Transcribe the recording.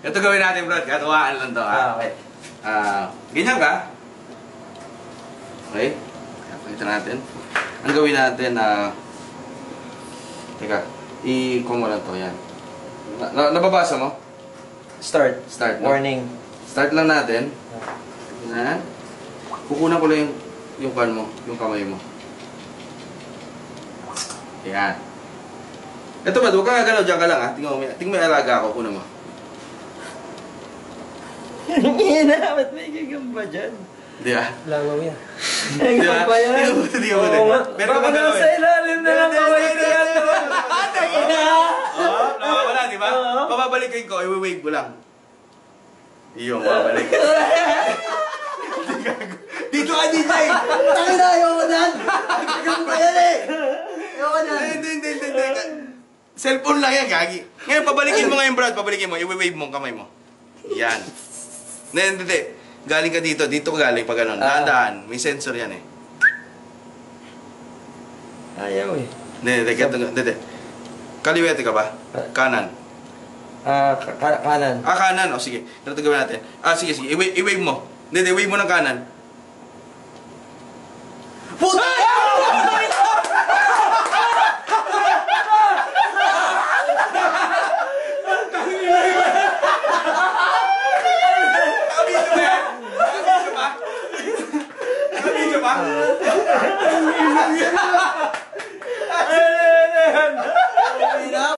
Ito gawin natin, Brad. Katuwaan lang to, ha? Okay. Ganyan ka. Okay. Pakita natin. Ang gawin natin, teka. I-com mo lang to, yan. Nababasa mo? Start. Start, no? Warning. Start lang natin. Yan. Kukunan ko lang yung kan mo, yung kamay mo. Yan. Ito ba, huwag kang gagalaw, dyan ka lang, ha? Tingnan mo yung alaga ako, kunan mo. Hindi na, ba't may gagamba dyan? Hindi, ha? Langaw yan. Hindi, ha? Gagamba yan. Hindi mo, hindi mo. Pero baka nasa ilalim na lang kaway ko yan. Oo, nawawala, di ba? Pababalikin ko, i-wave ko lang. Iyo, mababalik. Dito ka, DJ! Taki na, ayoko na. Gagamba yan eh. Ayoko na. Hindi. Cellphone lang yan, gagi. Ngayon, pabalikin mo ngayon, Brad. Pabalikin mo. I-wave mo ang kamay mo. Yan. Hindi. Galing ka dito. Dito ka galing pag gano'n. Dahan-dahan. May sensor yan eh. Ayaw eh. Hindi. Kaliwete ka ba? Kanan. Kanan. Kanan. O, sige. Ganito gawin natin. Sige. I-wave mo. Hindi, wave mo ng kanan.